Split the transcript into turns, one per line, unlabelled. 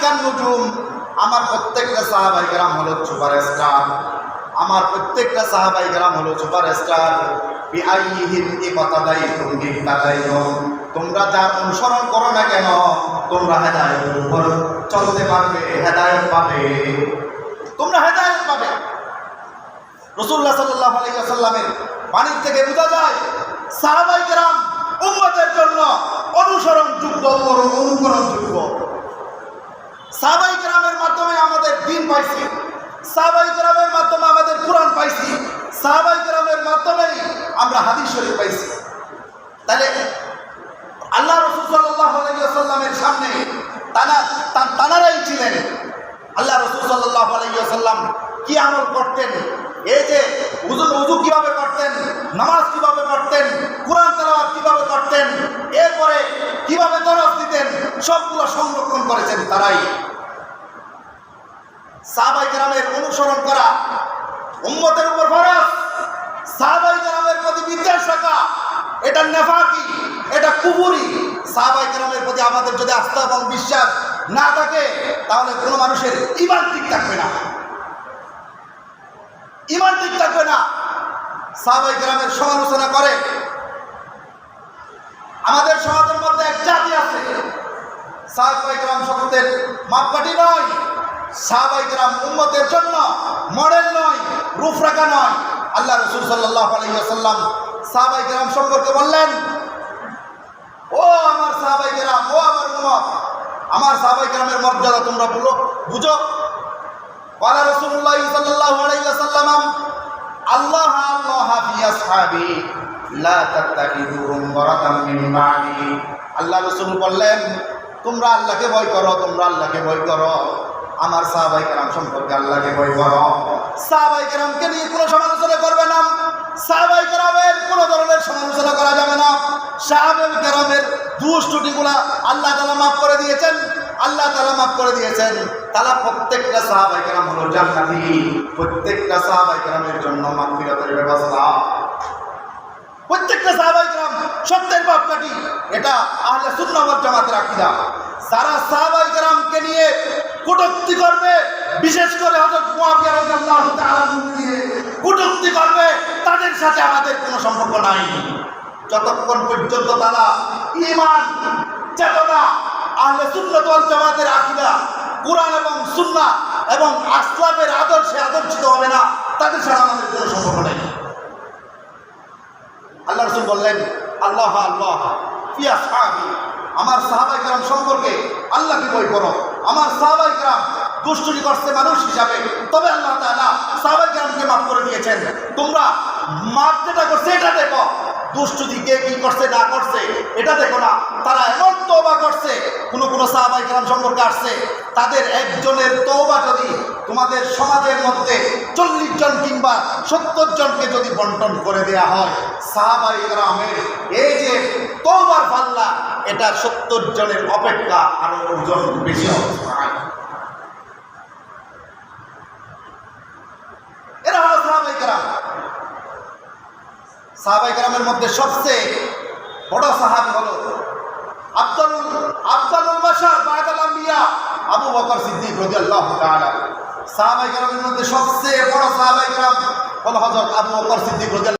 কান নুজুম, আমার প্রত্যেকটা সাহাবায়ে কেরাম হলো সুপারস্টার, আমার প্রত্যেকটা সাহাবায়ে কেরাম হলো সুপারস্টার। বিআইহিম ইকতাদাইতুম ইহতাদাইতুম, তোমরা যার অনুসরণ করো না কেন তোমরা হেদায়েতের উপর চলতে পারবে, হেদায়েত পাবে, তোমরা হেদায়েত পাবে। রাসূলুল্লাহ সাল্লাল্লাহু আলাইহি ওয়াসাল্লামের বাণী থেকে বোঝা যায় সাহাবায়ে কেরাম উম্মতের জন্য অনুসরণযোগ্য, অনুকরণযোগ্য। সাহাবায়ে কেরামের মাধ্যমে আমাদের দ্বীন পাইছি, সাহাবায়ে কেরামের মাধ্যমে আমাদের কুরআন পাইছি, সাহাবায়ে কেরামের মাধ্যমেই আমরা হাদিস শরীফ পাইছি। তাহলে আল্লাহ রাসূল সাল্লাল্লাহু আলাইহি ওয়াসাল্লামের সামনে তানারাই ছিলেন। আল্লাহ রাসূল সাল্লাল্লাহু আলাইহি ওয়াসাল্লাম কি আমল করতেন, এই যে ওযু কিভাবে করতেন, নামাজ কিভাবে পড়তেন, কুরআন তেলাওয়াত কিভাবে করতেন, এরপরে কিভাবে দরস দিতেন, সবগুলো সংরক্ষণ করেছেন তারাই। সাহাবায়ে কেরামের অনুসরণ করা উম্মতের উপর ফরজ। সাহাবায়ে কেরামের প্রতি বিদ্বেষ রাখা এটা নেফাকি, এটা কুফরি। সাহাবায়ে কেরামের প্রতি আমাদের যদি আস্থা এবং বিশ্বাস না থাকে তাহলে কোনো মানুষের ঈমান ঠিক থাকবে না, ঈমান ঠিক থাকবে না। সাহাবায়ে কেরামের সমালোচনা করে আমাদের সমাজের মধ্যে এক জাতি আছে, সাহাবায়ে কেরাম সত্যের মাপকাঠি নয়, সাহাবায়ে কেরাম উম্মতের জন্য মডেল নয়, রূপরেখা নয়। আল্লাহ রাসূল সাল্লাল্লাহু আলাইহি ওয়াসাল্লাম সাহাবায়ে কেরাম সম্পর্কে বললেন, ও আমার সাহাবায়ে কেরাম, ও আমার উম্মত, আমার সাহাবায়ে কেরামের মর্যাদা তোমরা বুঝো। ওয়ালা রাসূলুল্লাহ সাল্লাল্লাহু আলাইহি ওয়াসাল্লাম আল্লাহ আল্লাহ ফি আসহাবি লা তাত্তাখিযুহুম গরাতাম মিন বা'দি। আল্লাহ রাসূল বললেন, তোমরা আল্লাহকে ভয় করো, তোমরা আল্লাহকে ভয় করো, আমার সাহাবায়ে কেরাম সম্পর্কে আল্লাহকে ভয় করো। সাহাবায়ে কেরামকে নিয়ে কোনো সমালোচনা করবে না, সাহাবায়ে কেরামের কোনো ধরনের সমালোচনা করা যাবে না। সাহাবায়ে কেরামের দোষ ত্রুটিগুলা আল্লাহ তাআলা মাফ করে দিয়েছেন, আল্লাহ তাআলা মাফ করে দিয়েছেন। তারা প্রত্যেকটা সাহাবায়ে কেরাম হলো জান্নাতি, প্রত্যেকটা সাহাবায়ে কেরামের জন্য মাগফিরাতের ব্যবস্থা, প্রত্যেকটা সাহাবায়ে কেরাম সত্যের মাপকাঠি। এটা আহলে সুন্নাহ ওয়াল জামাতের আকীদা। যারা সাহাবায়ে কেরামকে নিয়ে কটূক্তি করবে, বিশেষ করে হযরত মুআবিয়া রাদিয়াল্লাহু তাআলা নিয়ে কটূক্তি করবে, তাদের সাথে আমাদের কোনো সম্পর্ক নাই। যতক্ষণ পর্যন্ত তারা ঈমান, চেতনা, আহলে সুন্নাত ওয়াল জামাতের আকীদা, কুরআন এবং সুন্নাহ এবং আসলাফের আদর্শে আদর্শিত হবে না, তাদের সাথে আমাদের কোনো সম্পর্ক নেই। আল্লাহ রাসূল বললেন, আল্লাহ আল্লাহ ফি আসহাবি, আমার সাহাবায়ে কেরাম সম্পর্কে আল্লাহকে ভয় করো। আমার সাহাবায়ে কেরাম দুষ্টুমি করছে মানুষ হিসাবে, তবে আল্লাহ তাআলা সাহাবায়ে কেরামকে মাফ করে দিয়েছেন। তোমরা মাফ যেটা করছে এটা দেখো, দুষ্টুমি কে কি করছে না করছে এটা দেখো না। তারা এমন তওবা করছে, কোন সাহাবায়ে কেরাম সম্পর্কে আসছে, তাদের একজনের তওবা যদি তোমাদের সমাজের মধ্যে 40 জন কিংবা 70 জনকে যদি বন্টন করে দেয়া হয়, সাহাবায়ে কেরামের এই যে তওবার পাল্লা, এটা 70 জনের অপেক্ষা আরো ওজন বেশি হবে। এরা হলো সাহাবায়ে কেরাম। সাহাবায়ে কেরামের মধ্যে সবচেয়ে বড় সাহাবী হলো আফদালুল বাশার বা'দাল আম্বিয়া আবু বকর সিদ্দিক রাদিয়াল্লাহু তাআলা। সাহাবায়ে কেরামের মধ্যে সবচেয়ে বড় সাহাবায়ে কেরাম হলো হযরত আবু বকর সিদ্দিক রাদিয়াল্লাহু